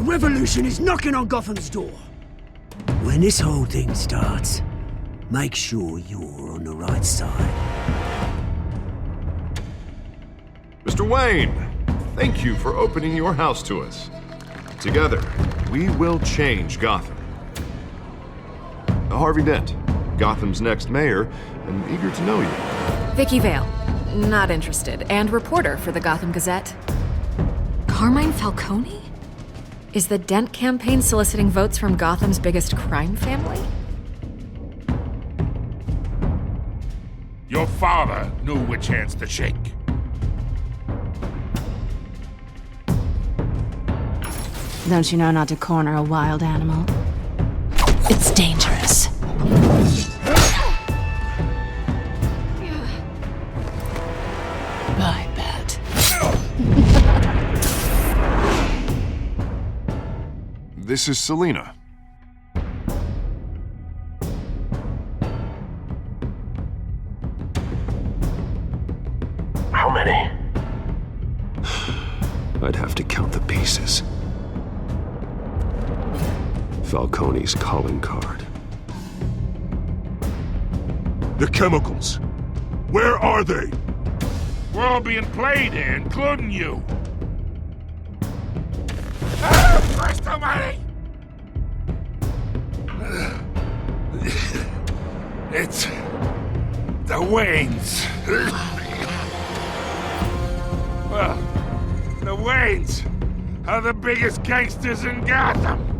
revolution is knocking on Gotham's door. When this whole thing starts, make sure you're on the right side. Mr. Wayne, thank you for opening your house to us. Together, we will change Gotham. Harvey Dent, Gotham's next mayor, and eager to know you. Vicky Vale, not interested, and reporter for the Gotham Gazette. Carmine Falcone? Is the Dent campaign soliciting votes from Gotham's biggest crime family? Your father knew which hands to shake. Don't you know not to corner a wild animal? It's dangerous. I bet. This is Selina. How many? I'd have to count the pieces. Falcone's calling card. The chemicals. Where are they? We're all being played here, including you. Christ almighty! It's the Waynes. Well, the Waynes are the biggest gangsters in Gotham.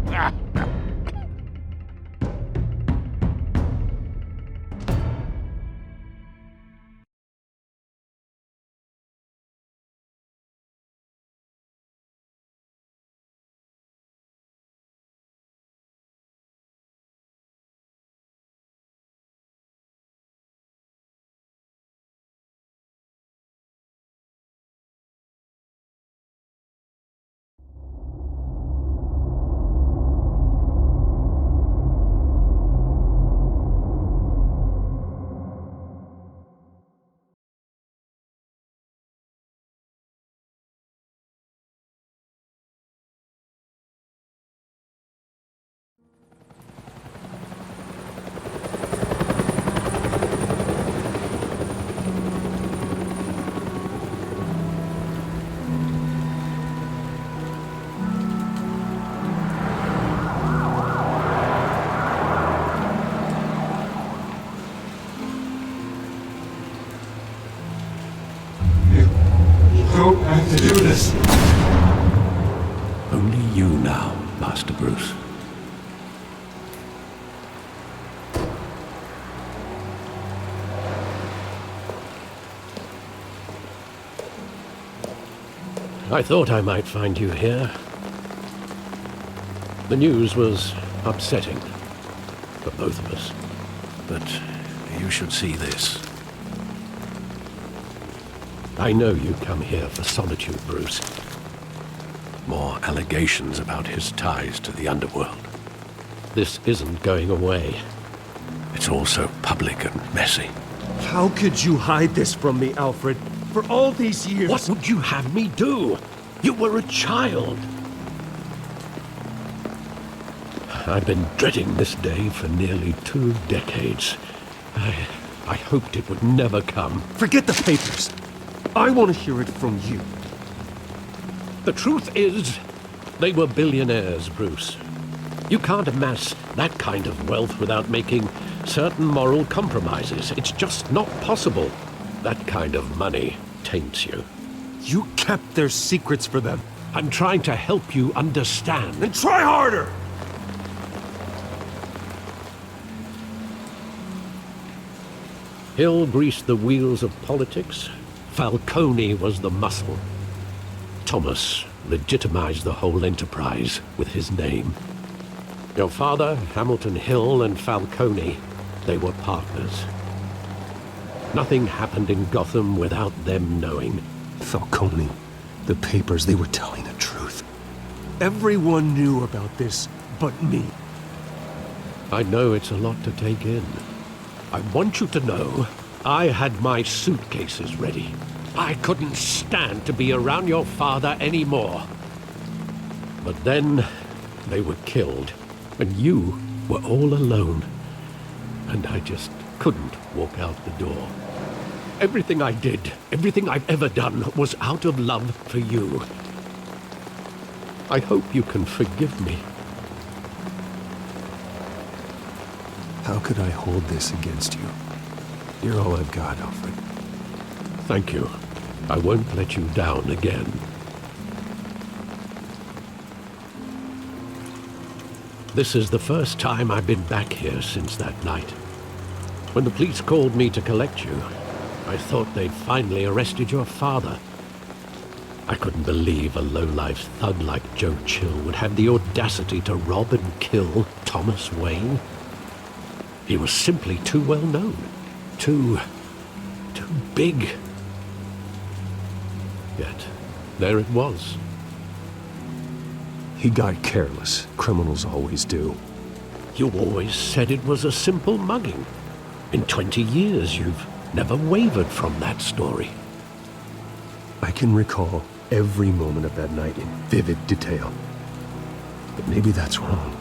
Don't have to do this. Only you now, Master Bruce. I thought I might find you here. The news was upsetting for both of us. But you should see this. I know you come here for solitude, Bruce. More allegations about his ties to the underworld. This isn't going away. It's all so public and messy. How could you hide this from me, Alfred? For all these years... What would you have me do? You were a child. I've been dreading this day for nearly 2 decades. I hoped it would never come. Forget the papers. I want to hear it from you. The truth is, they were billionaires, Bruce. You can't amass that kind of wealth without making certain moral compromises. It's just not possible. That kind of money taints you. You kept their secrets for them. I'm trying to help you understand. Then try harder! Hill greased the wheels of politics. Falcone was the muscle. Thomas legitimized the whole enterprise with his name. Your father, Hamilton Hill, and Falcone, they were partners. Nothing happened in Gotham without them knowing. Falcone, the papers, they were telling the truth. Everyone knew about this but me. I know it's a lot to take in. I want you to know I had my suitcases ready. I couldn't stand to be around your father anymore. But then they were killed, and you were all alone. And I just couldn't walk out the door. Everything I did, everything I've ever done, was out of love for you. I hope you can forgive me. How could I hold this against you? You're all I've got, Alfred. Thank you. I won't let you down again. This is the first time I've been back here since that night. When the police called me to collect you, I thought they'd finally arrested your father. I couldn't believe a low-life thug like Joe Chill would have the audacity to rob and kill Thomas Wayne. He was simply too well known. Too big. Yet, there it was. He got careless. Criminals always do. You always said it was a simple mugging. In 20 years, you've never wavered from that story. I can recall every moment of that night in vivid detail. But maybe that's wrong.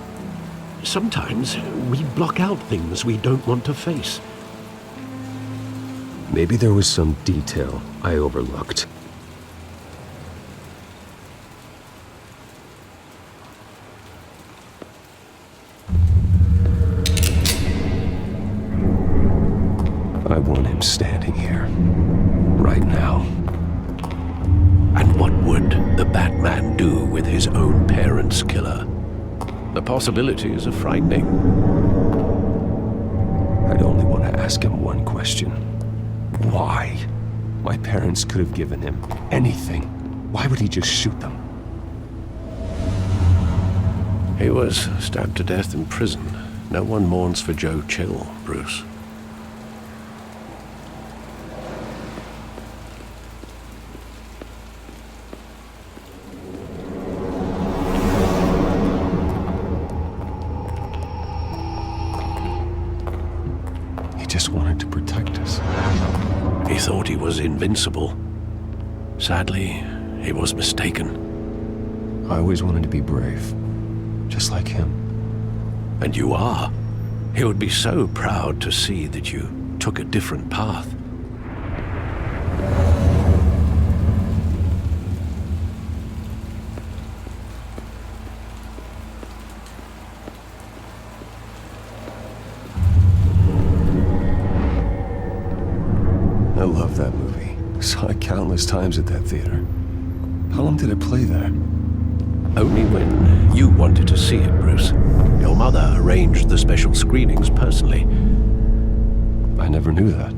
Sometimes we block out things we don't want to face. Maybe there was some detail I overlooked. I want him standing here, right now. And what would the Batman do with his own parents' killer? The possibilities are frightening. I'd only want to ask him one question. Why? My parents could have given him anything. Why would he just shoot them? He was stabbed to death in prison. No one mourns for Joe Chill, Bruce. He just wanted to protect us. He thought he was invincible. Sadly, he was mistaken. I always wanted to be brave, just like him. And you are. He would be so proud to see that you took a different path. I love that movie. Saw it countless times at that theater. How long did it play there? Only when you wanted to see it, Bruce. Your mother arranged the special screenings personally. I never knew that.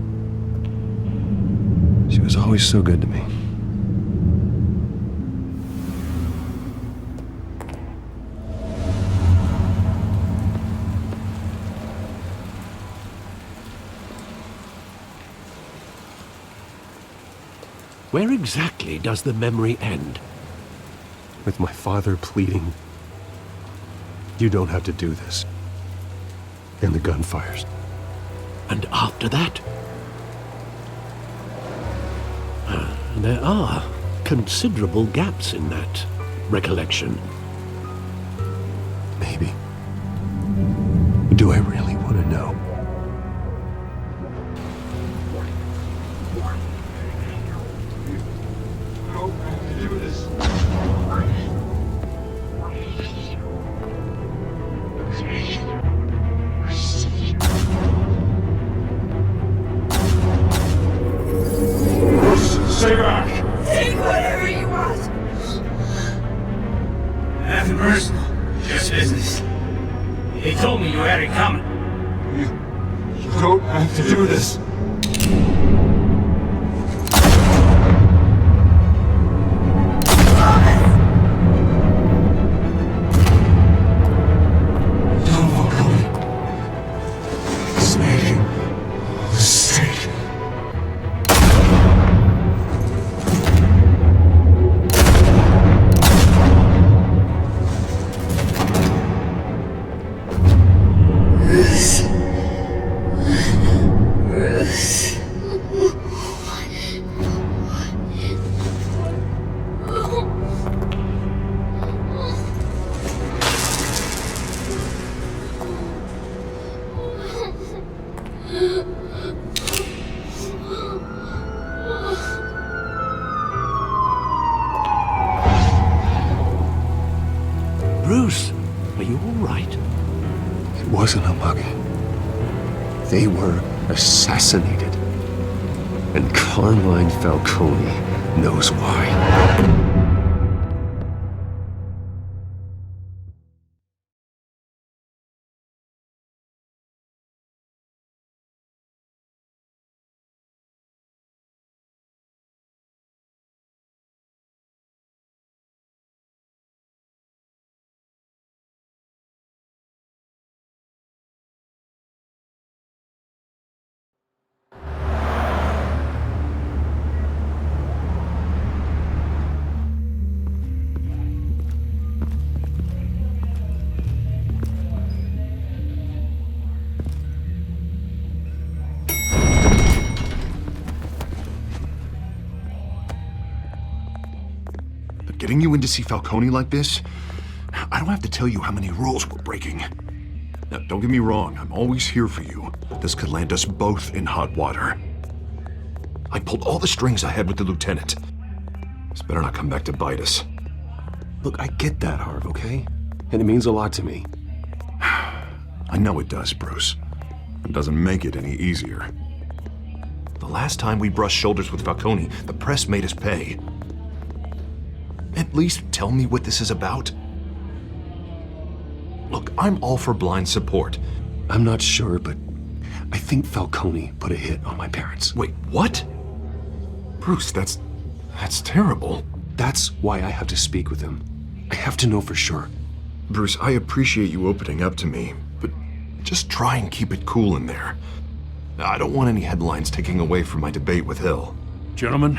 She was always so good to me. Where exactly does the memory end? With my father pleading, "You don't have to do this." And the gun fires. And after that? There are considerable gaps in that recollection. Maybe. Do I really want to know? Stay back! Take whatever you want. Nothing personal, just business. He told me you had it coming. You don't have to do this. Don't walk away. It's making a mistake. Bruce. Bruce, are you all right? It wasn't a mug. They were assassinated. And Carmine Falcone knows why. Getting you in to see Falcone like this, I don't have to tell you how many rules we're breaking. Now, don't get me wrong, I'm always here for you. This could land us both in hot water. I pulled all the strings I had with the lieutenant. This better not come back to bite us. Look, I get that, Harv, okay? And it means a lot to me. I know it does, Bruce. It doesn't make it any easier. The last time we brushed shoulders with Falcone, the press made us pay. At least tell me what this is about. Look, I'm all for blind support. I'm not sure, but I think Falcone put a hit on my parents. Wait, what? Bruce, that's terrible. That's why I have to speak with him. I have to know for sure. Bruce, I appreciate you opening up to me, but just try and keep it cool in there. I don't want any headlines taking away from my debate with Hill. Gentlemen,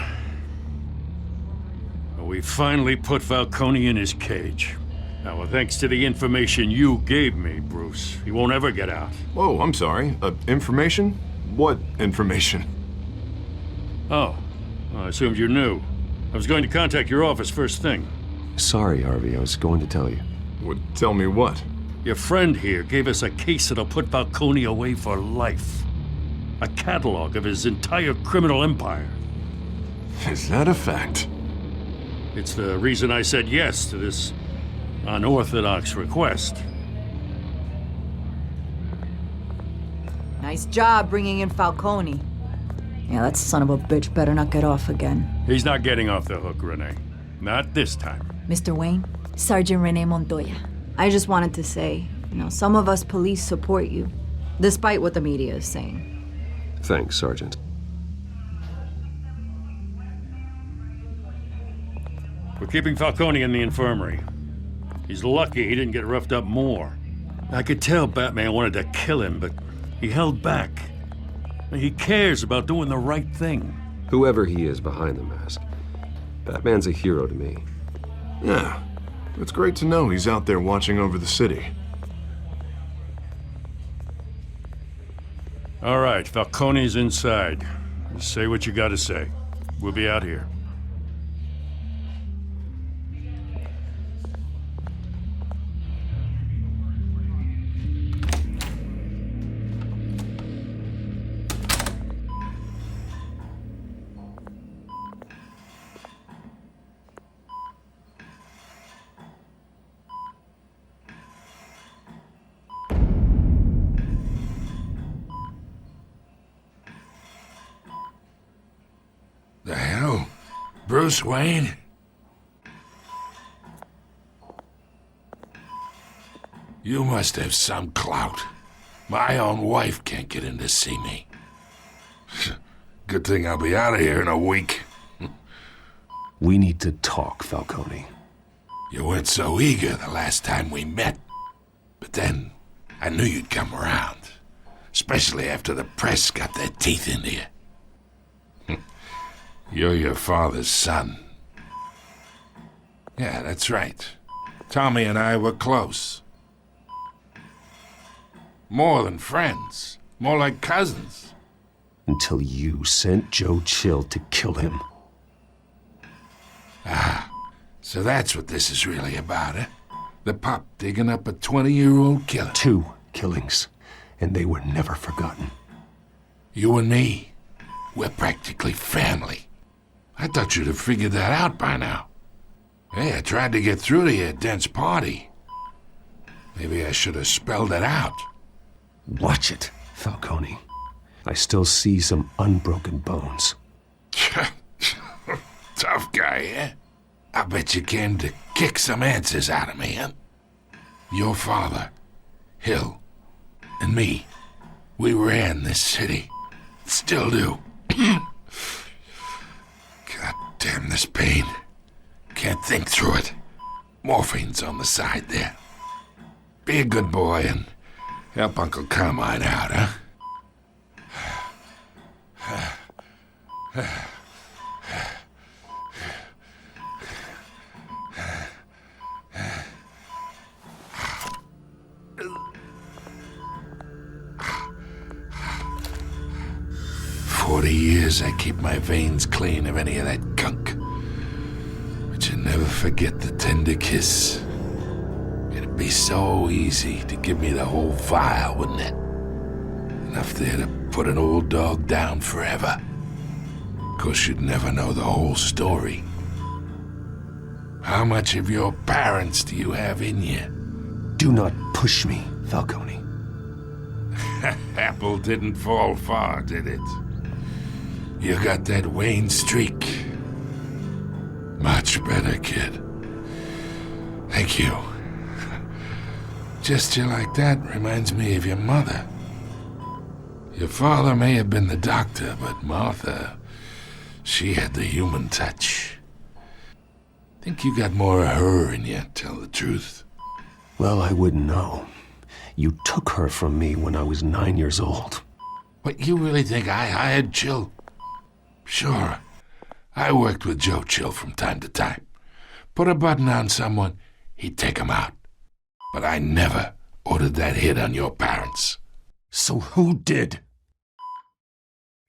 we finally put Falcone in his cage. Now, thanks to the information you gave me, Bruce, he won't ever get out. Whoa, I'm sorry. Information? What information? Oh, I assumed you knew. I was going to contact your office first thing. Sorry, Harvey, I was going to tell you. Would tell me what? Your friend here gave us a case that'll put Falcone away for life. A catalog of his entire criminal empire. Is that a fact? It's the reason I said yes to this unorthodox request. Nice job bringing in Falcone. Yeah, that son of a bitch better not get off again. He's not getting off the hook, Renee. Not this time. Mr. Wayne, Sergeant Renee Montoya. I just wanted to say, some of us police support you, despite what the media is saying. Thanks, Sergeant. We're keeping Falcone in the infirmary. He's lucky he didn't get roughed up more. I could tell Batman wanted to kill him, but he held back. He cares about doing the right thing. Whoever he is behind the mask, Batman's a hero to me. Yeah, it's great to know he's out there watching over the city. All right, Falcone's inside. Just say what you gotta say. We'll be out here. The hell? Bruce Wayne? You must have some clout. My own wife can't get in to see me. Good thing I'll be out of here in a week. We need to talk, Falcone. You weren't so eager the last time we met. But then, I knew you'd come around. Especially after the press got their teeth into you. You're your father's son. Yeah, that's right. Tommy and I were close. More than friends. More like cousins. Until you sent Joe Chill to kill him. Ah, so that's what this is really about, eh? The pup digging up a 20-year-old killer. 2 killings, and they were never forgotten. You and me, we're practically family. I thought you'd have figured that out by now. Hey, I tried to get through to you at Dent's party. Maybe I should have spelled it out. Watch it, Falcone. I still see some unbroken bones. Tough guy, eh? I bet you came to kick some answers out of me, huh? Your father, Hill, and me, we ran this city. Still do. God damn this pain. Can't think through it. Morphine's on the side there. Be a good boy and help Uncle Carmine out, huh? 40 years I keep my veins clean of any of that gunk. But you never forget the tender kiss. It'd be so easy to give me the whole vial, wouldn't it? Enough there to put an old dog down forever. Of course, you'd never know the whole story. How much of your parents do you have in you? Do not push me, Falcone. Apple didn't fall far, did it? You got that Wayne streak. Much better, kid. Thank you. Gesture like that reminds me of your mother. Your father may have been the doctor, but Martha, she had the human touch. Think you got more of her in you, tell the truth. Well, I wouldn't know. You took her from me when I was 9 years old. What, you really think I hired Chill? Sure. I worked with Joe Chill from time to time. Put a button on someone, he'd take him out. But I never ordered that hit on your parents. So who did?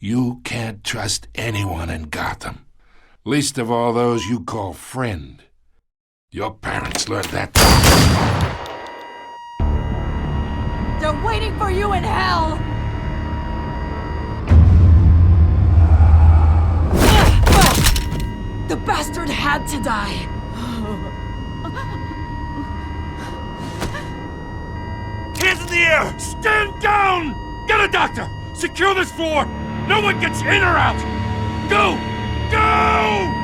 You can't trust anyone in Gotham. Least of all those you call friend. Your parents learned that. They're waiting for you in hell! The bastard had to die! Hands in the air! Stand down! Get a doctor! Secure this floor! No one gets in or out! Go! Go!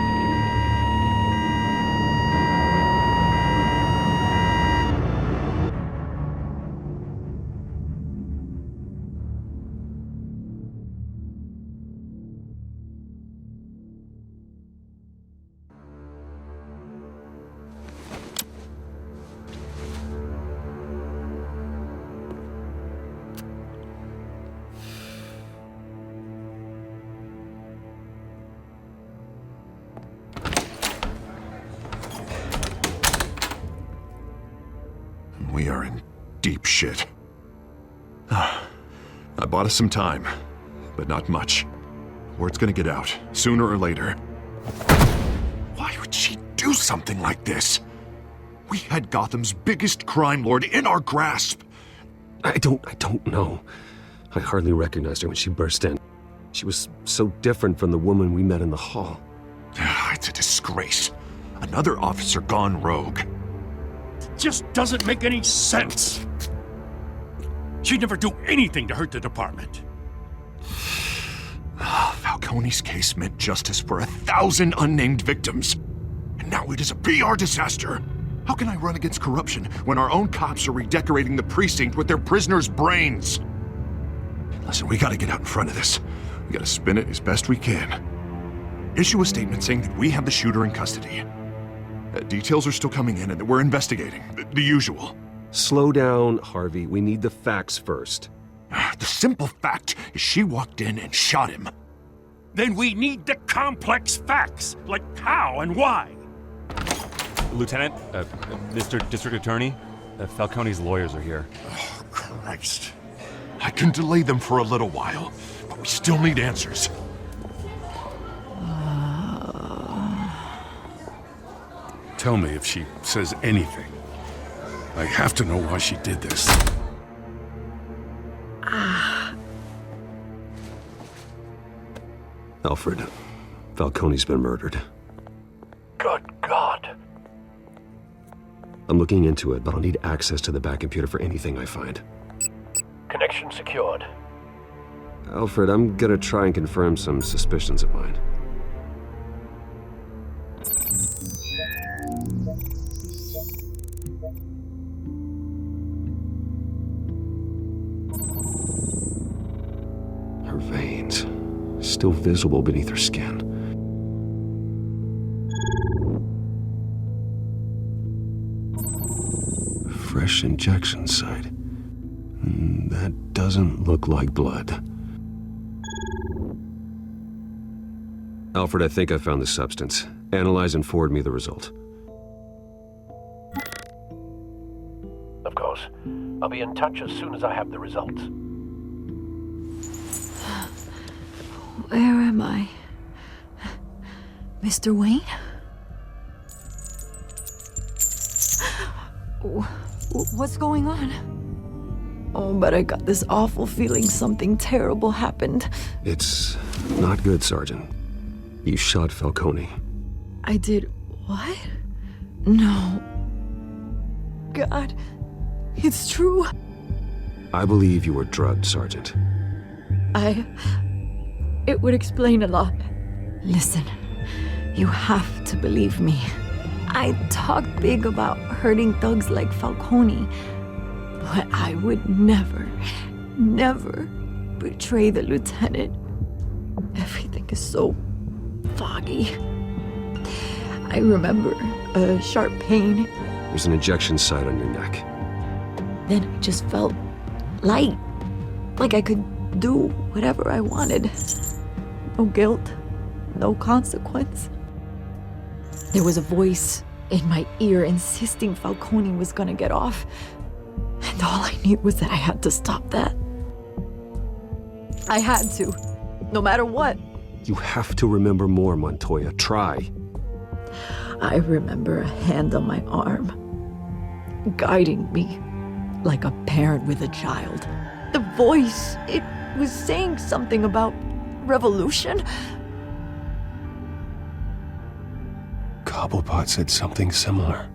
We are in deep shit. I bought us some time, but not much. Word's gonna get out, sooner or later. Why would she do something like this? We had Gotham's biggest crime lord in our grasp. I don't know. I hardly recognized her when she burst in. She was so different from the woman we met in the hall. It's a disgrace. Another officer gone rogue. Just doesn't make any sense. She'd never do anything to hurt the department. Falcone's case meant justice for 1,000 unnamed victims. And now it is a PR disaster. How can I run against corruption when our own cops are redecorating the precinct with their prisoners' brains? Listen, we gotta get out in front of this. We gotta spin it as best we can. Issue a statement saying that we have the shooter in custody. Details are still coming in and that we're investigating. The usual. Slow down, Harvey. We need the facts first. The simple fact is she walked in and shot him. Then we need the complex facts, like how and why. Lieutenant, Mr. District Attorney, Falcone's lawyers are here. Oh, Christ. I can delay them for a little while, but we still need answers. Tell me if she says anything. I have to know why she did this. Alfred, Falcone's been murdered. Good God. I'm looking into it, but I'll need access to the back computer for anything I find. Connection secured. Alfred, I'm gonna try and confirm some suspicions of mine. Her veins, still visible beneath her skin. Fresh injection site. That doesn't look like blood. Alfred, I think I found the substance. Analyze and forward me the result. Of course. I'll be in touch as soon as I have the results. Where am I? Mr. Wayne? What's going on? Oh, but I got this awful feeling something terrible happened. It's not good, Sergeant. You shot Falcone. I did what? No. God, it's true. I believe you were drugged, Sergeant. It would explain a lot. Listen, you have to believe me. I talk big about hurting thugs like Falcone, but I would never, never betray the lieutenant. Everything is so foggy. I remember a sharp pain. There's an injection site on your neck. Then I just felt light, like I could do whatever I wanted. No guilt, no consequence. There was a voice in my ear insisting Falcone was gonna get off. And all I knew was that I had to stop that. I had to, no matter what. You have to remember more, Montoya. Try. I remember a hand on my arm, guiding me like a parent with a child. The voice, it was saying something about revolution. Cobblepot said something similar.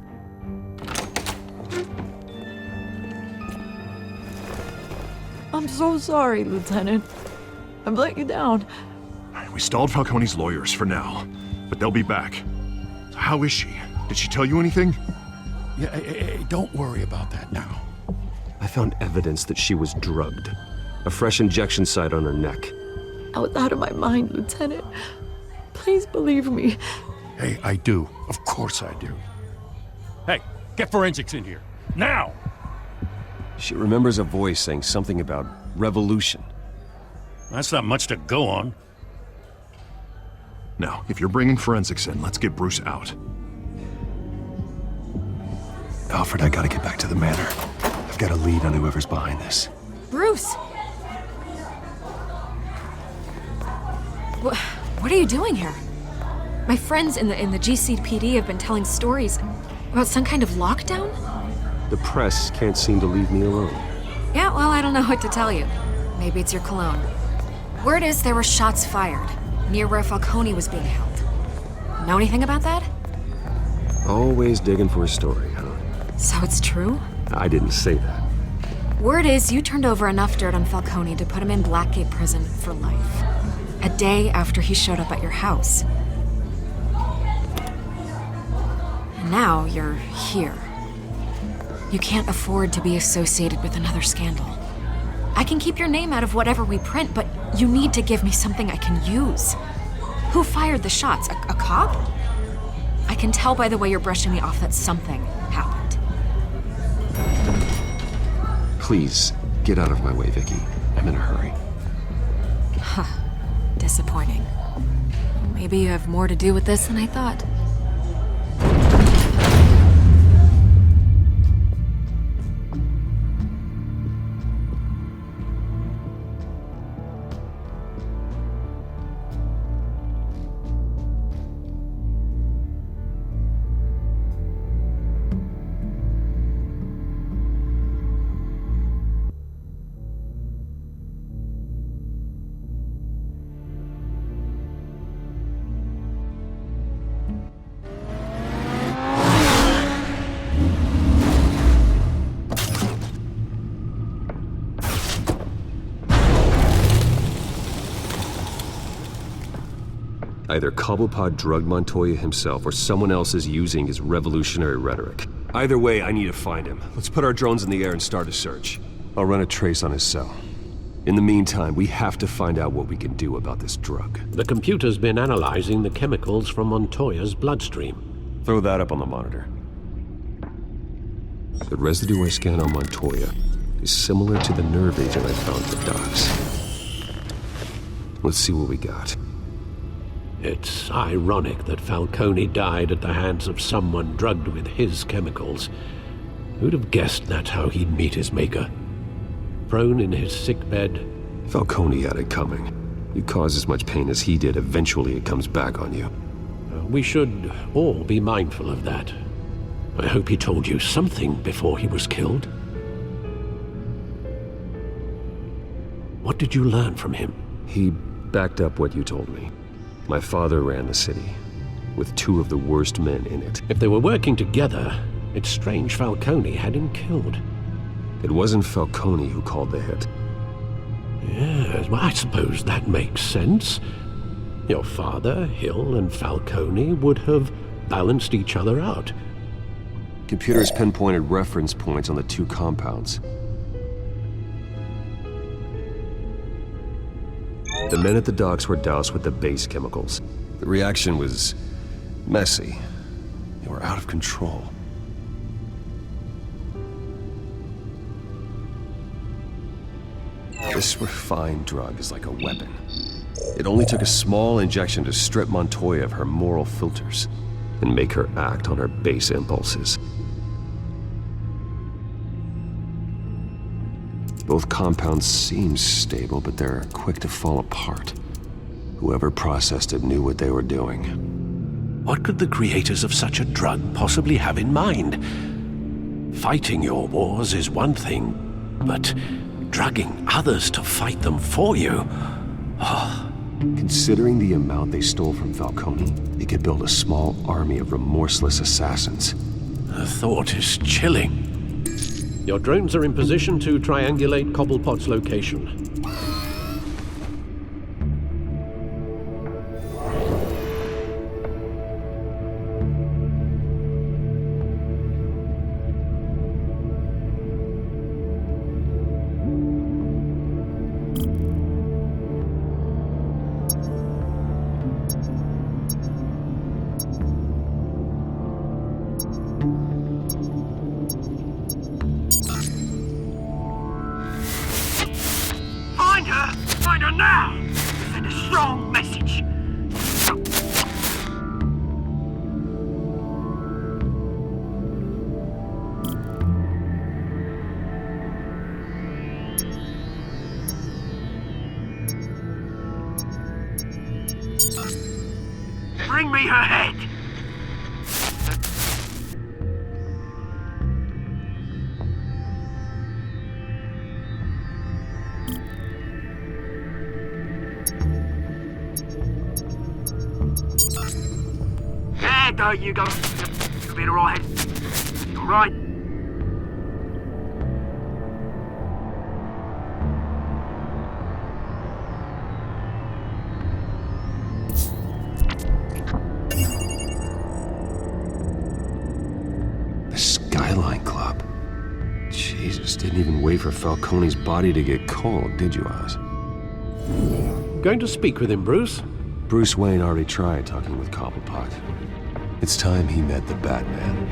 I'm so sorry, Lieutenant. I've let you down. We stalled Falcone's lawyers for now, but they'll be back. How is she? Did she tell you anything? Yeah, hey, don't worry about that now. I found evidence that she was drugged. A fresh injection site on her neck. I was out of my mind, Lieutenant. Please believe me. Hey, I do. Of course I do. Hey, get forensics in here. Now! She remembers a voice saying something about revolution. That's not much to go on. Now, if you're bringing forensics in, let's get Bruce out. Alfred, I gotta get back to the manor. I've got a lead on whoever's behind this. Bruce! What are you doing here? My friends in the GCPD have been telling stories about some kind of lockdown? The press can't seem to leave me alone. Yeah, well, I don't know what to tell you. Maybe it's your cologne. Word is there were shots fired near where Falcone was being held. Know anything about that? Always digging for a story, huh? So it's true? I didn't say that. Word is you turned over enough dirt on Falcone to put him in Blackgate Prison for life. A day after he showed up at your house. And now you're here. You can't afford to be associated with another scandal. I can keep your name out of whatever we print, but you need to give me something I can use. Who fired the shots? A cop? I can tell by the way you're brushing me off that something happened. Please, get out of my way, Vicky. I'm in a hurry. Huh. Disappointing. Maybe you have more to do with this than I thought. Either Cobblepot drugged Montoya himself, or someone else is using his revolutionary rhetoric. Either way, I need to find him. Let's put our drones in the air and start a search. I'll run a trace on his cell. In the meantime, we have to find out what we can do about this drug. The computer's been analyzing the chemicals from Montoya's bloodstream. Throw that up on the monitor. The residue I scanned on Montoya is similar to the nerve agent I found at the docks. Let's see what we got. It's ironic that Falcone died at the hands of someone drugged with his chemicals. Who'd have guessed that's how he'd meet his maker? Prone in his sickbed. Falcone had it coming. You cause as much pain as he did, eventually it comes back on you. We should all be mindful of that. I hope he told you something before he was killed. What did you learn from him? He backed up what you told me. My father ran the city, with two of the worst men in it. If they were working together, it's strange Falcone had him killed. It wasn't Falcone who called the hit. Yes, well, I suppose that makes sense. Your father, Hill, and Falcone would have balanced each other out. Computers pinpointed reference points on the two compounds. The men at the docks were doused with the base chemicals. The reaction was messy. They were out of control. This refined drug is like a weapon. It only took a small injection to strip Montoya of her moral filters and make her act on her base impulses. Both compounds seem stable, but they're quick to fall apart. Whoever processed it knew what they were doing. What could the creators of such a drug possibly have in mind? Fighting your wars is one thing, but drugging others to fight them for you? Oh. Considering the amount they stole from Falcone, they could build a small army of remorseless assassins. The thought is chilling. Your drones are in position to triangulate Cobblepot's location. Find her now! Send a strong message. Bring me her head! There you go. You'll be alright. Alright. The Skyline Club. Jesus, didn't even wait for Falcone's body to get cold, did you, Oz? Going to speak with him, Bruce? Bruce Wayne already tried talking with Cobblepot. It's time he met the Batman.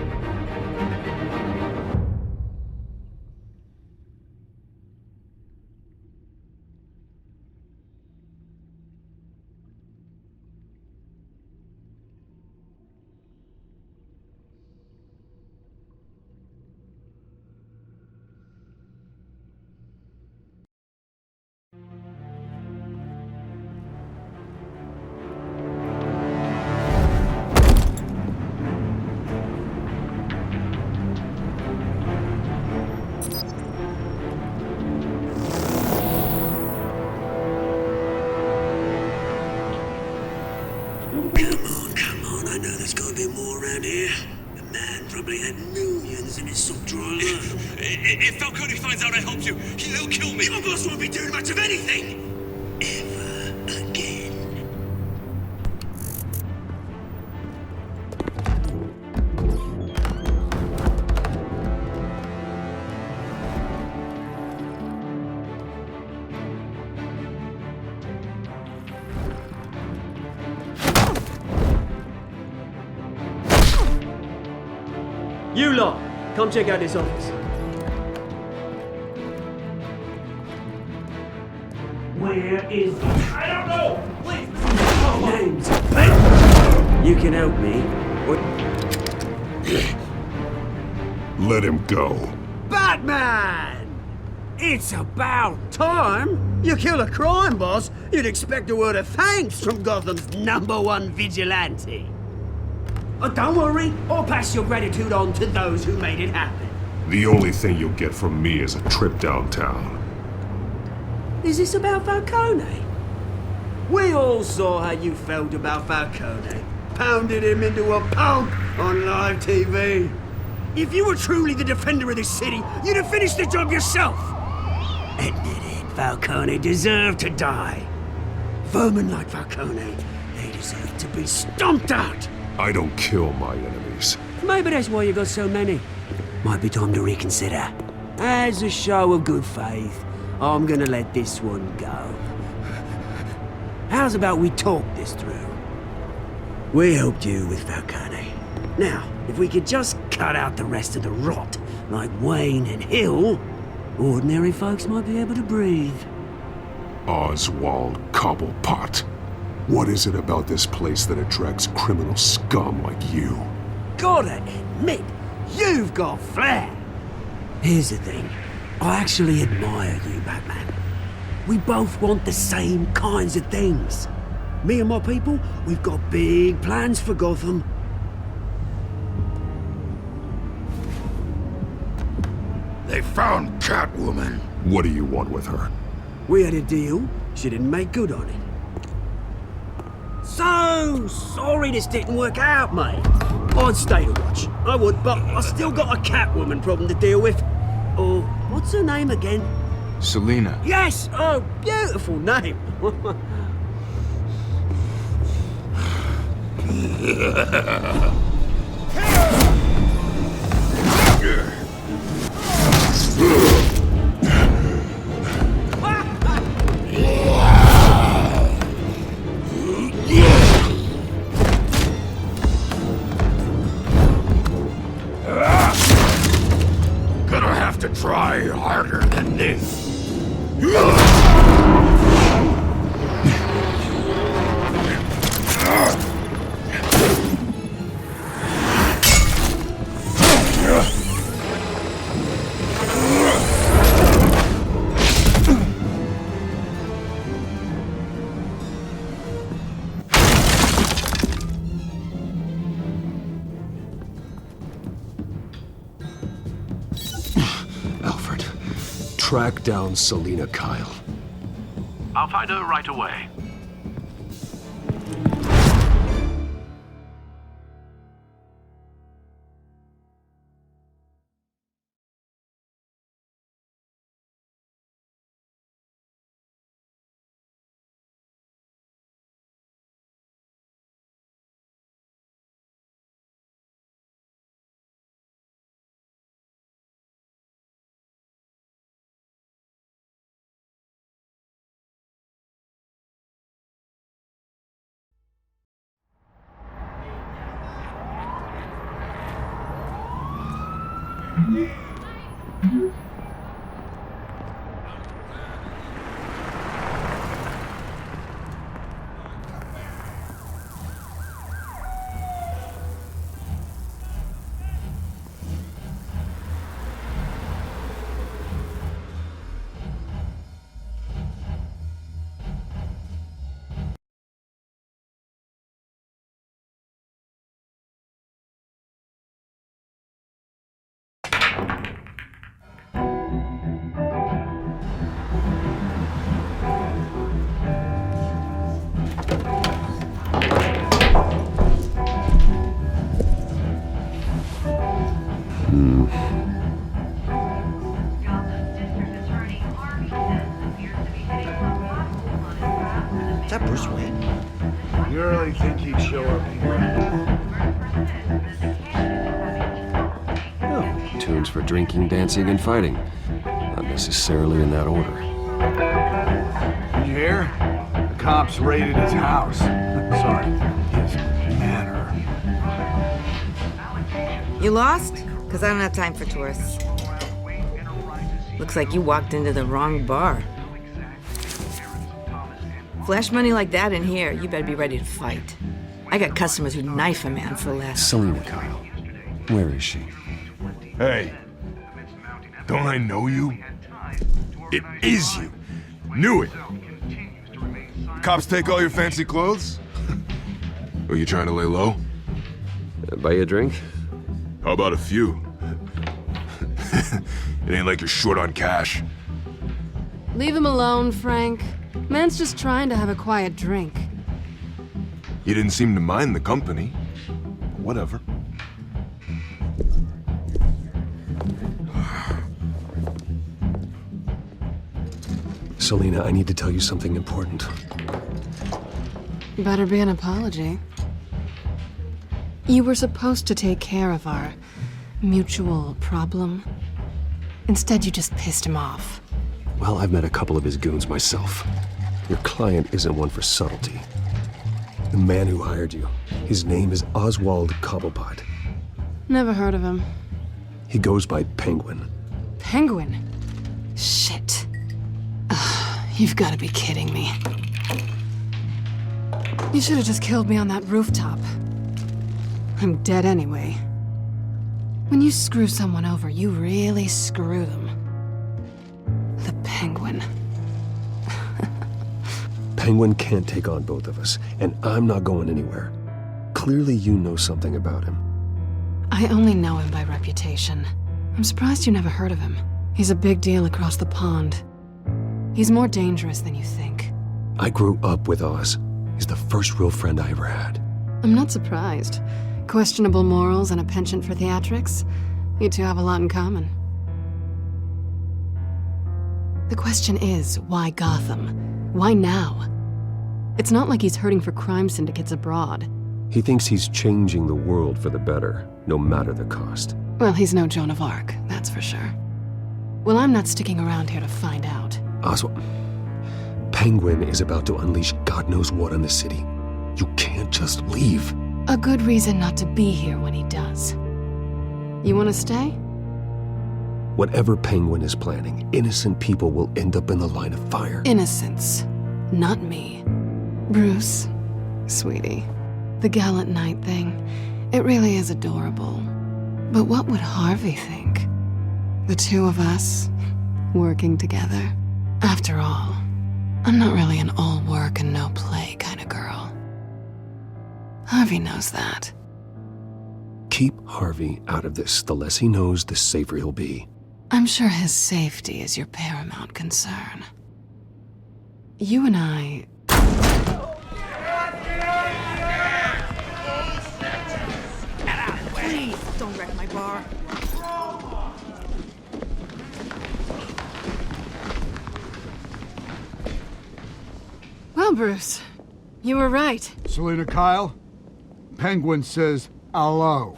If Falcone finds out I helped you, he'll kill me. Your boss won't be doing much of anything. Ever again. You lot, come check out this office. Where is he? I don't know! Please! Name's Ben! You can help me, or... Let him go. Batman! It's about time! You kill a crime boss, you'd expect a word of thanks from Gotham's #1 vigilante. Oh, don't worry, I'll pass your gratitude on to those who made it happen. The only thing you'll get from me is a trip downtown. Is this about Falcone? We all saw how you felt about Falcone. Pounded him into a pulp on live TV. If you were truly the defender of this city, you'd have finished the job yourself. Admit it, Falcone deserved to die. Vermin like Falcone, they deserve to be stomped out. I don't kill my enemies. Maybe that's why you got so many. Might be time to reconsider. As a show of good faith, I'm gonna let this one go. How's about we talk this through? We helped you with Falcone. Now, if we could just cut out the rest of the rot, like Wayne and Hill, ordinary folks might be able to breathe. Oswald Cobblepot. What is it about this place that attracts criminal scum like you? Gotta admit, you've got flair. Here's the thing. I actually admire you, Batman. We both want the same kinds of things. Me and my people, we've got big plans for Gotham. They found Catwoman. What do you want with her? We had a deal. She didn't make good on it. So sorry this didn't work out, mate. I'd stay to watch. I would, but I still got a Catwoman problem to deal with. Oh, what's her name again? Selina. Yes! Oh, beautiful name. Gonna have to try harder than this. Alfred, track down Selina Kyle. I'll find her right away. Is that Bruce Wayne? You really think he'd show up here? Oh, tunes for drinking, dancing, and fighting. Not necessarily in that order. You hear? The cops raided his house. Sorry, his manor. You lost? Because I don't have time for tourists. Looks like you walked into the wrong bar. Flash money like that in here, you better be ready to fight. I got customers who'd knife a man for less. Selena Kyle. Where is she? Hey, don't I know you? It is you. Knew it. Cops take all your fancy clothes? Are you trying to lay low? Buy you a drink? How about a few? It ain't like you're short on cash. Leave him alone, Frank. Man's just trying to have a quiet drink. You didn't seem to mind the company. Whatever. Selena, I need to tell you something important. Better be an apology. You were supposed to take care of our mutual problem. Instead, you just pissed him off. Well, I've met a couple of his goons myself. Your client isn't one for subtlety. The man who hired you, his name is Oswald Cobblepot. Never heard of him. He goes by Penguin. Penguin? Shit. Ugh, you've got to be kidding me. You should have just killed me on that rooftop. I'm dead anyway. When you screw someone over, you really screw them. The Penguin. Penguin can't take on both of us, and I'm not going anywhere. Clearly you know something about him. I only know him by reputation. I'm surprised you never heard of him. He's a big deal across the pond. He's more dangerous than you think. I grew up with Oz. He's the first real friend I ever had. I'm not surprised. Questionable morals and a penchant for theatrics. You two have a lot in common. The question is, why Gotham? Why now? It's not like he's hurting for crime syndicates abroad. He thinks he's changing the world for the better, no matter the cost. Well, he's no Joan of Arc, that's for sure. Well, I'm not sticking around here to find out. Oswald, Penguin is about to unleash God knows what on the city. You can't just leave. A good reason not to be here when he does. You want to stay? Whatever Penguin is planning, innocent people will end up in the line of fire. Innocence, not me. Bruce, sweetie, the gallant knight thing, it really is adorable. But what would Harvey think? The two of us, working together. After all, I'm not really an all work and no play kind of girl. Harvey knows that. Keep Harvey out of this. The less he knows, the safer he'll be. I'm sure his safety is your paramount concern. You and I... Please, don't wreck my bar. Well, Bruce, you were right. Selena Kyle, Penguin says hello.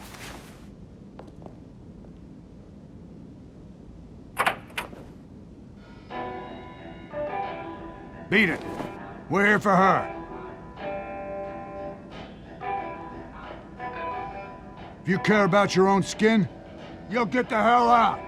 Beat it. We're here for her. If you care about your own skin, you'll get the hell out.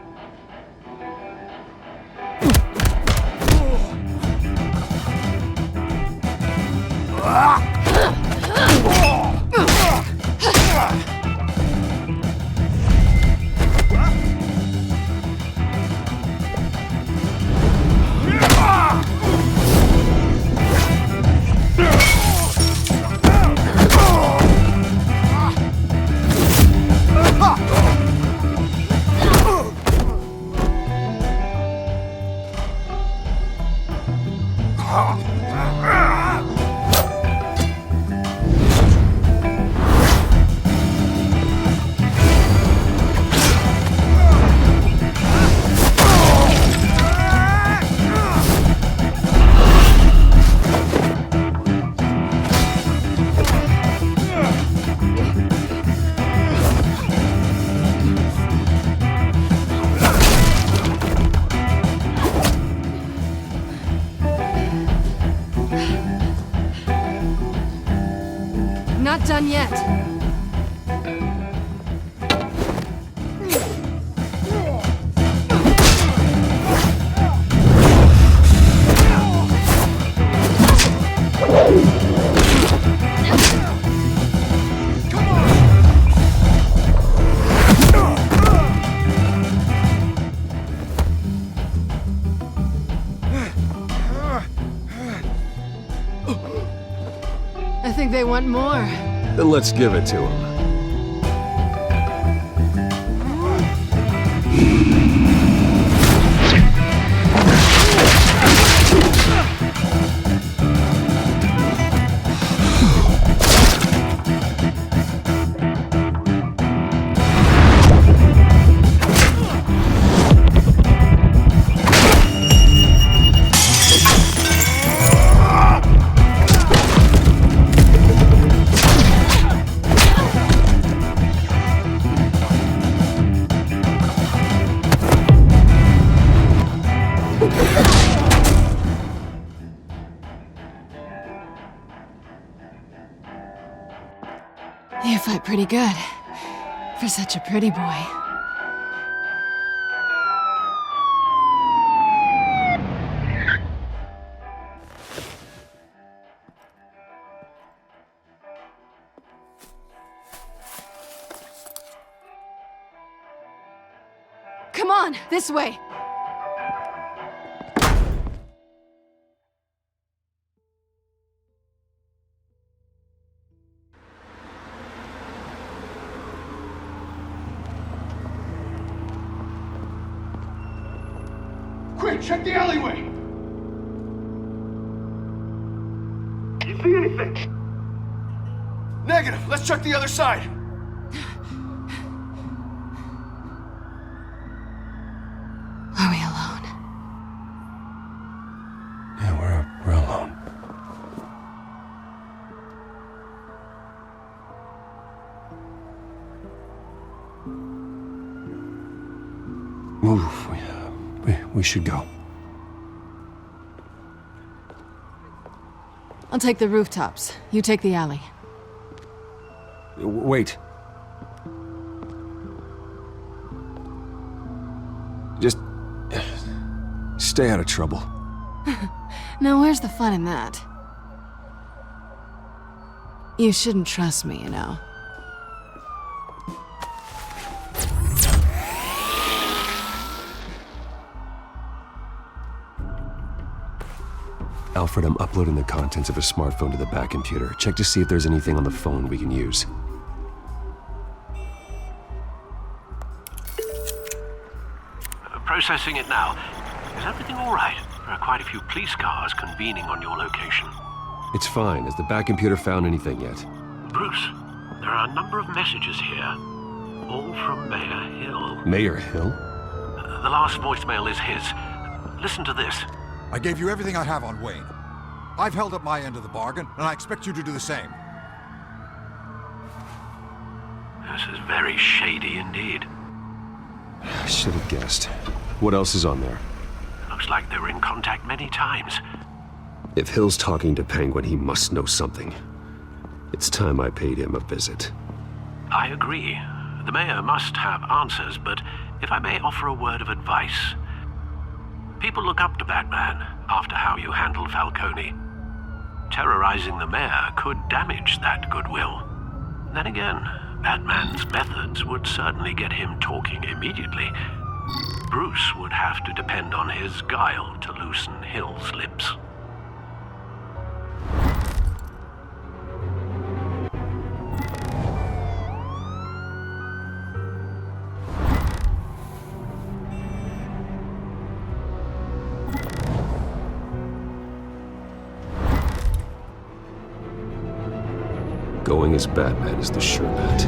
Not done yet. they want more. Then let's give it to him. You fight pretty good. For such a pretty boy. Come on, this way. Quick, check the alleyway! You see anything? Negative. Let's check the other side. Are we alone? Yeah, we're alone. Move. We should go. I'll take the rooftops. You take the alley. Wait. Just stay out of trouble. Now where's the fun in that? You shouldn't trust me, you know. Alfred, I'm uploading the contents of a smartphone to the back computer. Check to see if there's anything on the phone we can use. Processing it now. Is everything all right? There are quite a few police cars convening on your location. It's fine. Has the back computer found anything yet? Bruce, there are a number of messages here. All from Mayor Hill. Mayor Hill? The last voicemail is his. Listen to this. I gave you everything I have on Wayne. I've held up my end of the bargain, and I expect you to do the same. This is very shady indeed. I should have guessed. What else is on there? Looks like they were in contact many times. If Hill's talking to Penguin, he must know something. It's time I paid him a visit. I agree. The mayor must have answers, but if I may offer a word of advice. People look up to Batman after how you handled Falcone. Terrorizing the mayor could damage that goodwill. Then again, Batman's methods would certainly get him talking immediately. Bruce would have to depend on his guile to loosen Hill's lips. Going as Batman is the sure bet.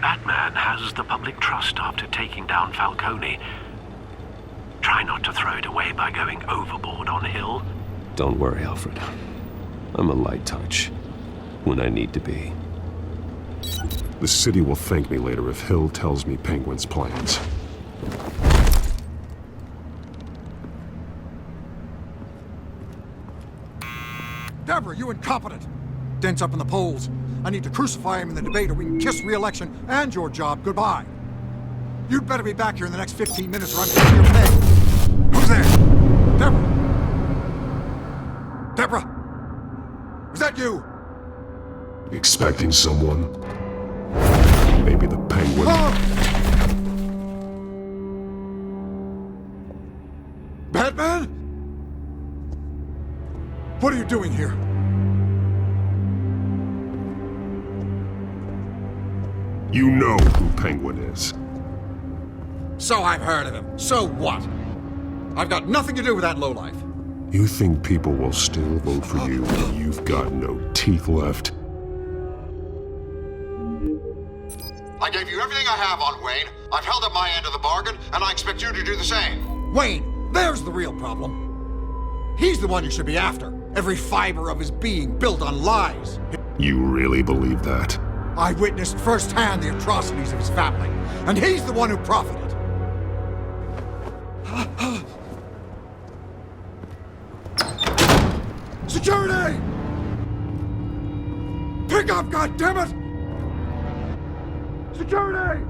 Batman has the public trust after taking down Falcone. Try not to throw it away by going overboard on Hill. Don't worry, Alfred. I'm a light touch when I need to be. The city will thank me later if Hill tells me Penguin's plans. Deborah, you incompetent! Dent's up in the polls. I need to crucify him in the debate or we can kiss re-election and your job goodbye. You'd better be back here in the next 15 minutes or I'm taking your pay. Who's there? Deborah! Deborah! Is that you? Expecting someone? Maybe the Penguin? Batman? What are you doing here? You know who Penguin is. So I've heard of him. So what? I've got nothing to do with that lowlife. You think people will still vote for you when you've got no teeth left? I gave you everything I have on Wayne. I've held up my end of the bargain, and I expect you to do the same. Wayne, there's the real problem. He's the one you should be after. Every fiber of his being built on lies. You really believe that? I witnessed firsthand the atrocities of his family, and he's the one who profited. Security! Pick up, goddammit! Security!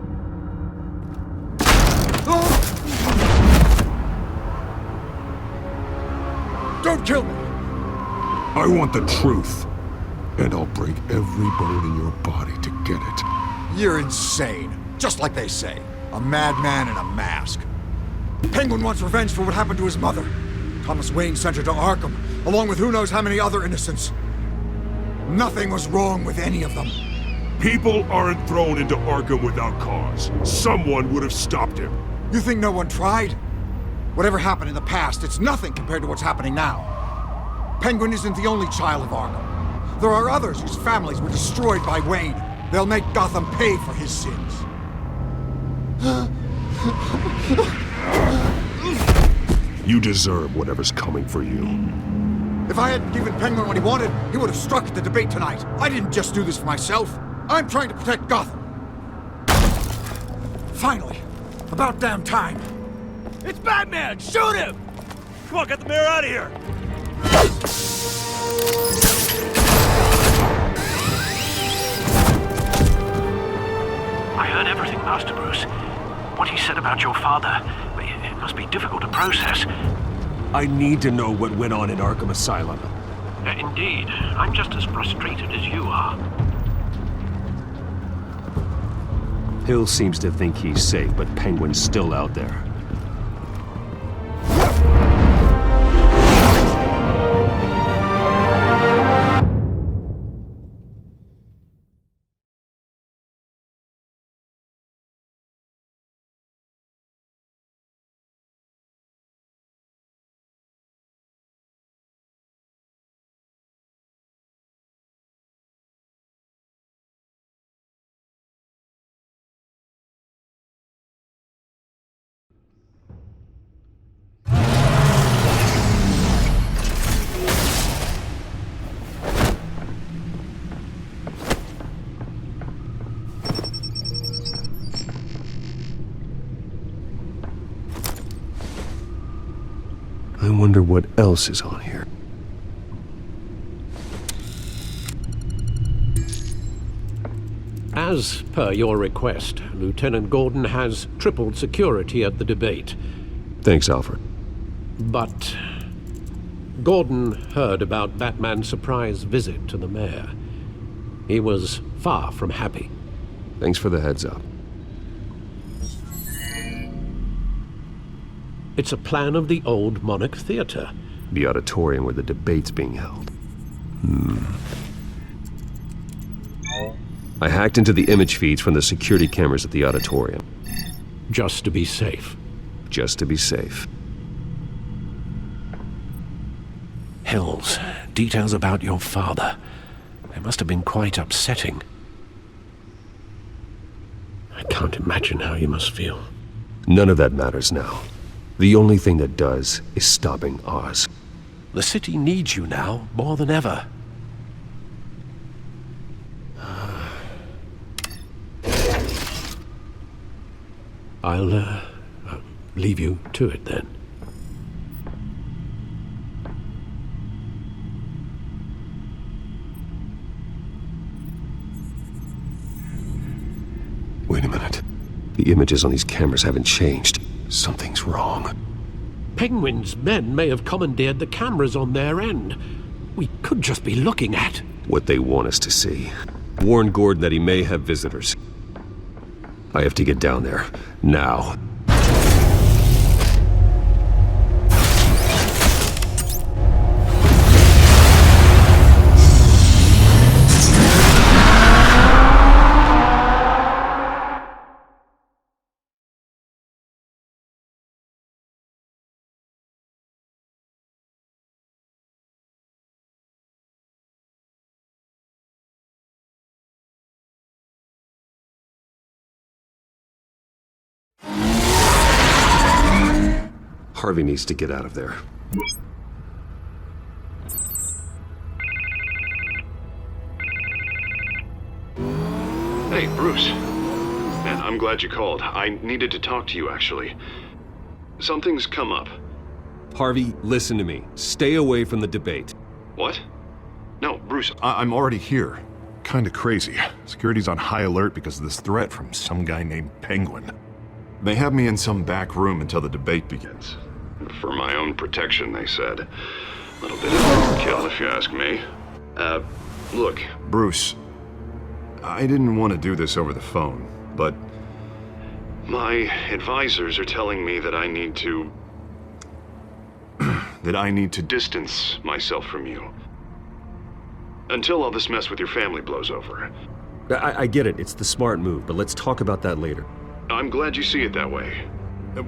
Don't kill me! I want the truth. And I'll break every bone in your body to get it. You're insane. Just like they say. A madman in a mask. Penguin wants revenge for what happened to his mother. Thomas Wayne sent her to Arkham, along with who knows how many other innocents. Nothing was wrong with any of them. People aren't thrown into Arkham without cause. Someone would have stopped him. You think no one tried? Whatever happened in the past, it's nothing compared to what's happening now. Penguin isn't the only child of Arkham. There are others whose families were destroyed by Wayne. They'll make Gotham pay for his sins. You deserve whatever's coming for you. If I hadn't given Penguin what he wanted, he would have struck at the debate tonight. I didn't just do this for myself. I'm trying to protect Gotham. Finally. About damn time. It's Batman! Shoot him! Come on, get the mayor out of here! I heard everything, Master Bruce. What he said about your father, it must be difficult to process. I need to know what went on in Arkham Asylum. Indeed. I'm just as frustrated as you are. Hill seems to think he's safe, but Penguin's still out there. I wonder what else is on here. As per your request, Lieutenant Gordon has tripled security at the debate. Thanks, Alfred. But Gordon heard about Batman's surprise visit to the mayor. He was far from happy. Thanks for the heads up. It's a plan of the old Monarch Theater. The auditorium where the debate's being held. I hacked into the image feeds from the security cameras at the auditorium. Just to be safe. Just to be safe. Hills, details about your father. They must have been quite upsetting. I can't imagine how you must feel. None of that matters now. The only thing that does is stopping Oz. The city needs you now more than ever. I'll leave you to it then. Wait a minute. The images on these cameras haven't changed. Something's wrong. Penguin's men may have commandeered the cameras on their end. We could just be looking at What they want us to see. Warn Gordon that he may have visitors. I have to get down there. Now. Harvey needs to get out of there. Hey, Bruce. Man, I'm glad you called. I needed to talk to you, actually. Something's come up. Harvey, listen to me. Stay away from the debate. What? No, Bruce, I'm already here. Kinda crazy. Security's on high alert because of this threat from some guy named Penguin. They have me in some back room until the debate begins. For my own protection, they said. A little bit of overkill, if you ask me. Look, Bruce, I didn't want to do this over the phone, but my advisors are telling me that I need to distance myself from you. Until all this mess with your family blows over. I get it. It's the smart move, but let's talk about that later. I'm glad you see it that way.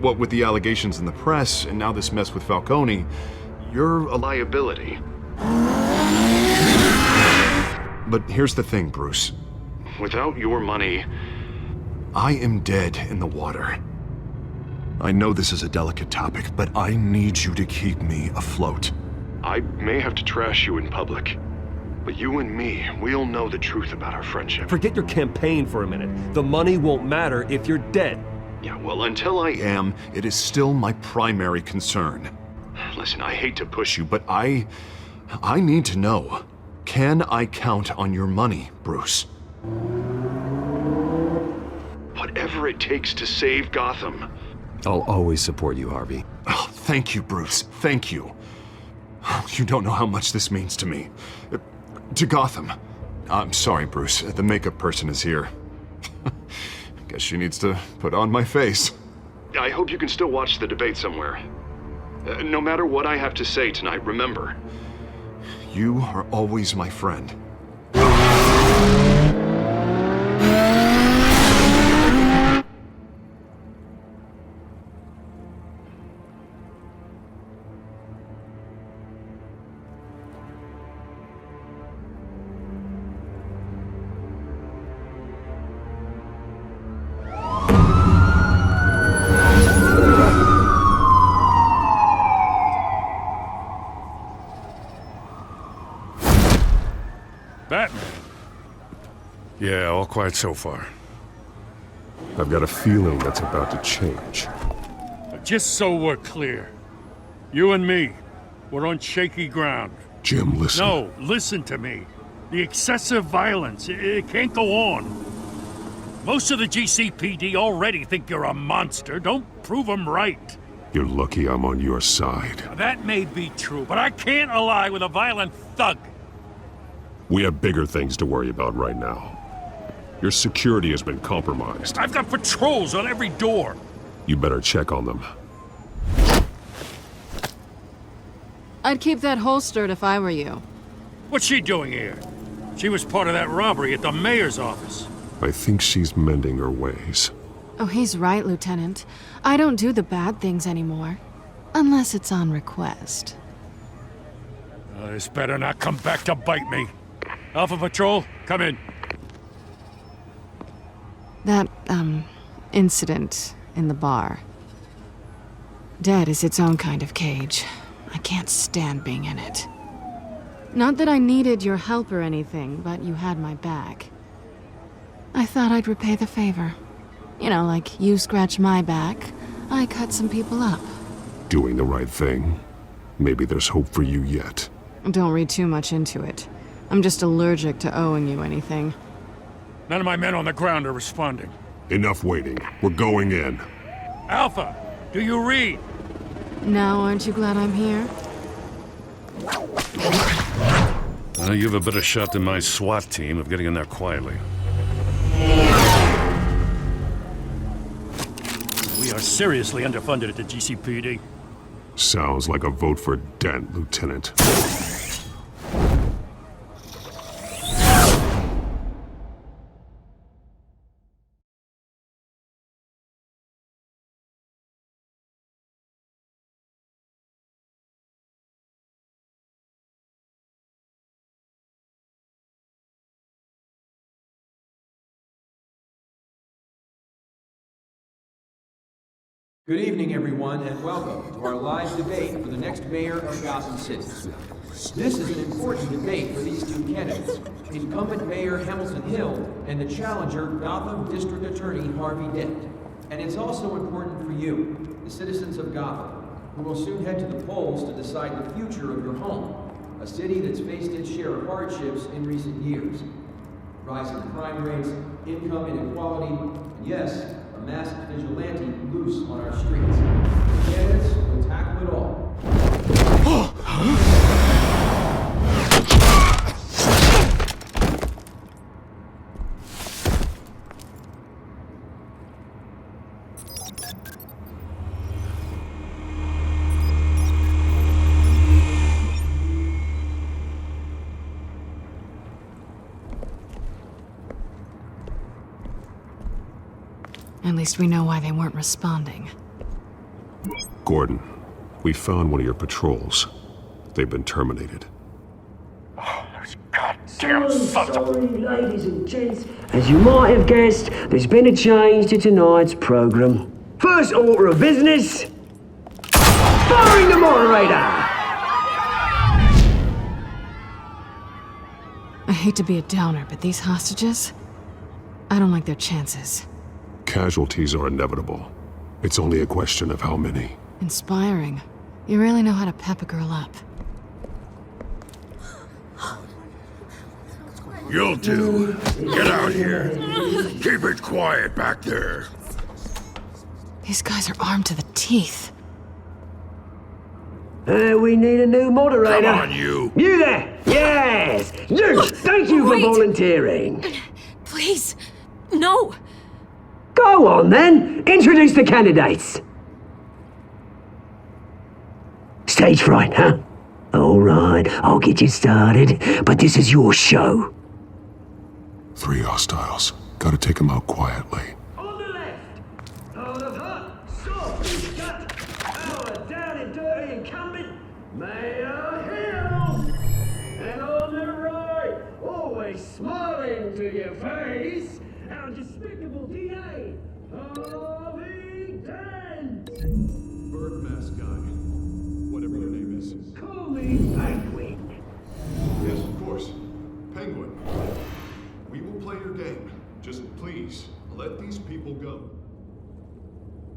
What with the allegations in the press, and now this mess with Falcone, you're a liability. But here's the thing, Bruce. Without your money, I am dead in the water. I know this is a delicate topic, but I need you to keep me afloat. I may have to trash you in public, but you and me, we'll know the truth about our friendship. Forget your campaign for a minute. The money won't matter if you're dead. Yeah, well, until I am, it is still my primary concern. Listen, I hate to push you, but I need to know. Can I count on your money, Bruce? Whatever it takes to save Gotham. I'll always support you, Harvey. Oh, thank you, Bruce. Thank you. You don't know how much this means to me. To Gotham. I'm sorry, Bruce. The makeup person is here. Guess she needs to put on my face. I hope you can still watch the debate somewhere. No matter what I have to say tonight, remember, you are always my friend. Batman. Yeah, all quiet so far. I've got a feeling that's about to change. Just so we're clear, you and me, we're on shaky ground. Jim, listen. No, listen to me. The excessive violence, it can't go on. Most of the GCPD already think you're a monster. Don't prove them right. You're lucky I'm on your side. That may be true, but I can't ally with a violent thug. We have bigger things to worry about right now. Your security has been compromised. I've got patrols on every door. You better check on them. I'd keep that holstered if I were you. What's she doing here? She was part of that robbery at the mayor's office. I think she's mending her ways. Oh, he's right, Lieutenant. I don't do the bad things anymore. Unless it's on request. This better not come back to bite me. Alpha Patrol, come in. That, incident in the bar. Dead is its own kind of cage. I can't stand being in it. Not that I needed your help or anything, but you had my back. I thought I'd repay the favor. You know, like you scratch my back, I cut some people up. Doing the right thing. Maybe there's hope for you yet. Don't read too much into it. I'm just allergic to owing you anything. None of my men on the ground are responding. Enough waiting. We're going in. Alpha, do you read? Now, aren't you glad I'm here? You have a better shot than my SWAT team of getting in there quietly. We are seriously underfunded at the GCPD. Sounds like a vote for Dent, Lieutenant. Good evening, everyone, and welcome to our live debate for the next mayor of Gotham City. This is an important debate for these two candidates, incumbent Mayor Hamilton Hill and the challenger Gotham District Attorney Harvey Dent. And it's also important for you, the citizens of Gotham, who will soon head to the polls to decide the future of your home, a city that's faced its share of hardships in recent years. Rising crime rates, income inequality, and yes, a masked vigilante loose on our streets. The candidates will tackle it all. At least we know why they weren't responding. Gordon, we found one of your patrols. They've been terminated. Damn sorry, ladies and gents. As you might have guessed, there's been a change to tonight's program. First order of business, firing the moderator! I hate to be a downer, but these hostages, I don't like their chances. Casualties are inevitable. It's only a question of how many. Inspiring. You really know how to pep a girl up. You'll do. Get out here. Keep it quiet back there. These guys are armed to the teeth. We need a new moderator. Come on, you. You there! Yes! You! Thank you for volunteering. Please, no. Go on then. Introduce the candidates. Stage fright, huh? All right, I'll get you started, but this is your show. 3 hostiles. Gotta take them out quietly. On the left, out of hot, soft, gut, our down and dirty incumbent, Mayor Hill. And on the right, always smiling to your face, our despicable DA, Harvey Dent. Bird mask guy. Whatever your name is. Call me Penguin. Yes, of course. Penguin. We will play your game. Just please, let these people go.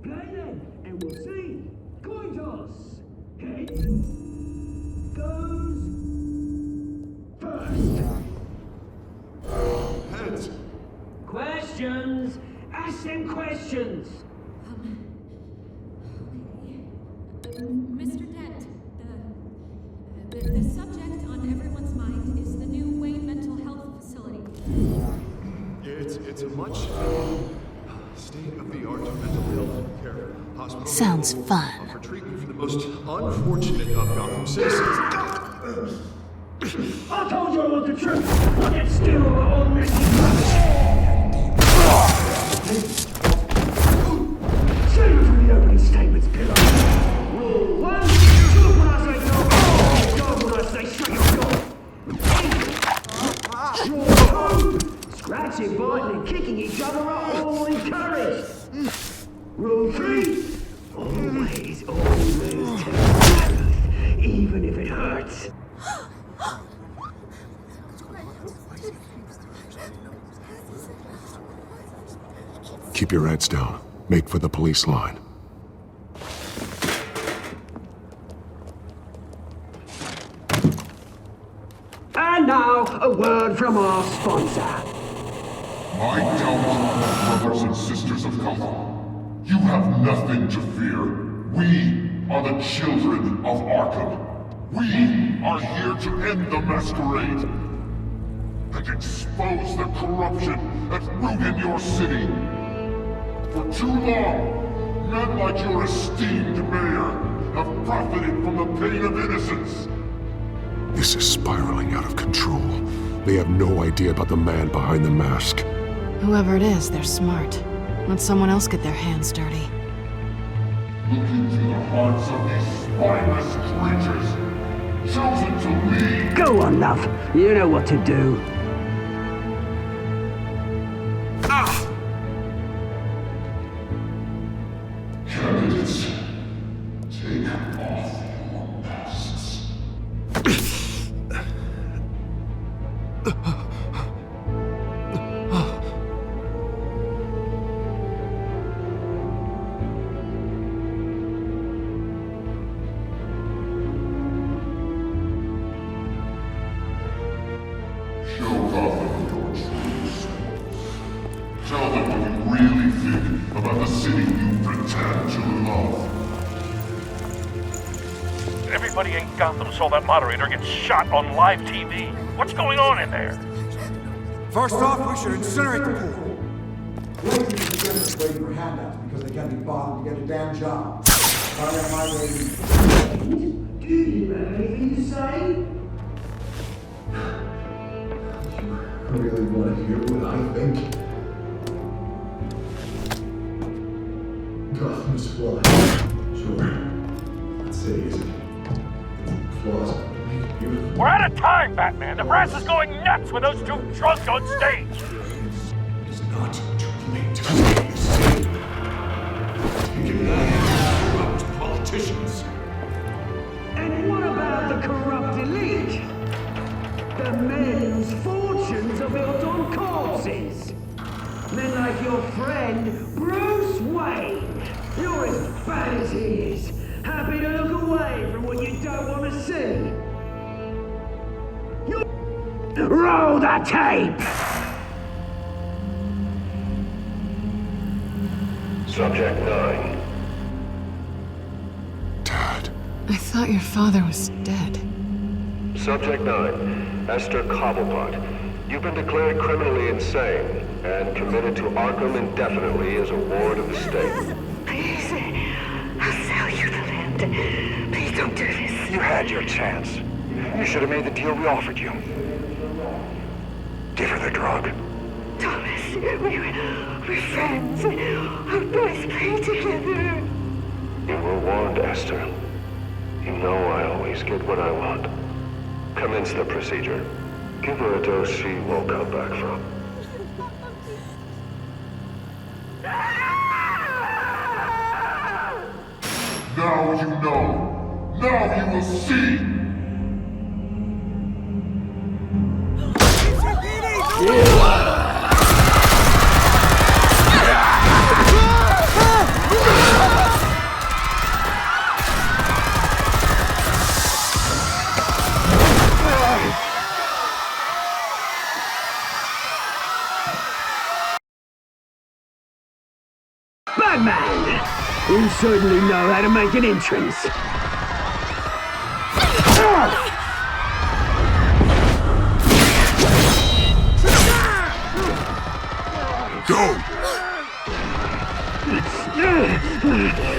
Play then, and we'll see. Coin toss. Heads goes first. Heads. Questions. Ask them questions. Mr. Dent, the subject on everyone's mind is the new Wayne Mental Health Facility. It's a much state-of-the-art mental health care hospital. Sounds fun. For treatment for the most unfortunate of Gotham citizens. I told you I want the truth. I get still on this. Save it from the opening statements, pillow. Rule 1, talk when I say talk. Go when I say shut your door. Rule 2, scratching, biting and kicking each other are all encouraged. Rule 3, always tell the truth. even if it hurts. Keep your heads down. Make for the police line. And now, a word from our sponsor. My downfall, brothers and sisters of Gotham. You have nothing to fear. We are the children of Arkham. We are here to end the masquerade and expose the corruption that ruined your city. For too long, men like your esteemed mayor have profited from the pain of innocence. This is spiraling out of control. They have no idea about the man behind the mask. Whoever it is, they're smart. Let someone else get their hands dirty. Look into the hearts of these spineless creatures, chosen to lead. Go on, love. You know what to do. Candidates, take off your masks. Show Gotham your true selves. Tell them what you really think about the city you pretend to love. Everybody in Gotham saw that moderator get shot on live TV. What's going on in there? First off, we should incinerate the pool. Waiting for handouts because they can't be bothered to get a damn job. Sorry, I'm my lady. Do you have anything to say? I really want to hear what I think. Gotham's flawed. Sure. That city isn't. Flaws make it beautiful. We're out of time, Batman! The brass is going nuts with those two drunks on stage! It's not too late to stay the same. Taking out corrupt politicians. And what about the corrupt elite? The men whose fortunes are built on corpses. Men like your friend, Bruce Wayne. You're as bad as he is. Happy to look away from what you don't want to see. Roll the tape! Subject 9. I thought your father was dead. Subject 9. Esther Cobblepot. You've been declared criminally insane and committed to Arkham indefinitely as a ward of the state. Please, I'll sell you the land. Please don't do this. You had your chance. You should have made the deal we offered you. Give her the drug. Thomas, we're friends. Our boys play together. You were warned, Esther. You know I always get what I want. Commence the procedure. Give her a dose she won't come back from. Now you know. Now you will see. Batman! You certainly know how to make an entrance. Go!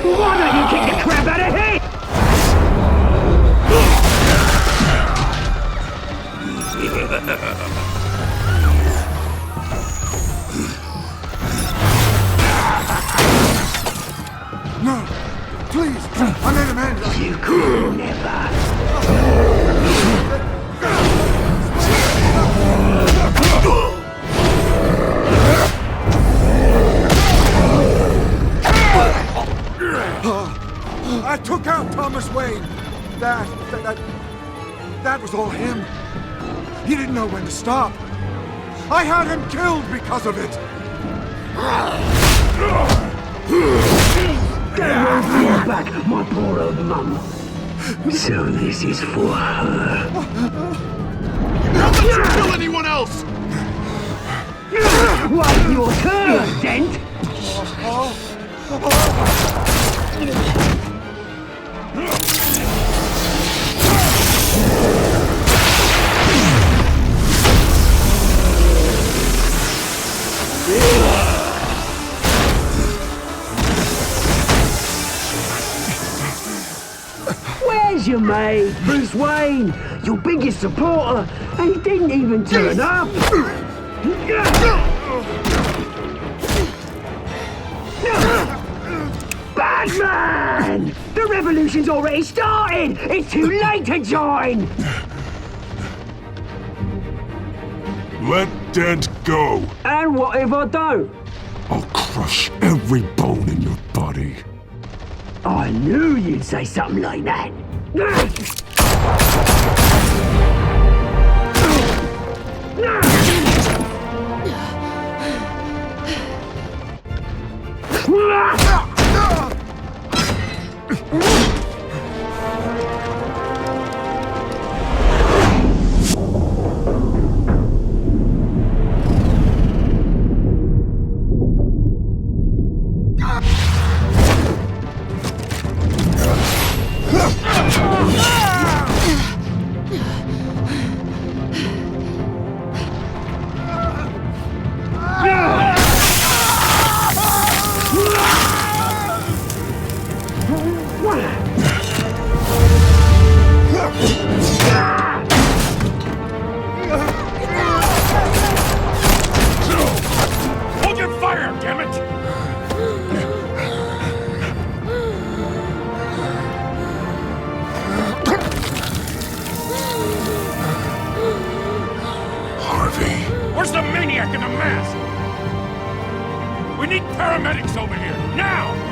Why don't you kick the crap out of him? No! Please! I made amends! You could never! I took out Thomas Wayne! That was all him. He didn't know when to stop. I had him killed because of it. They won't bring back my poor old mum. So this is for her. Don't let you kill anyone else! What's your turn, Dent? Where's your mate, Bruce Wayne? Your biggest supporter, and he didn't even turn up. Batman! The revolution's already started! It's too late to join! Let Dent go. And what if I don't? I'll crush every bone in your body. I knew you'd say something like that. Hold your fire, damn it! Harvey. Where's the maniac in the mask? We need paramedics over here, now!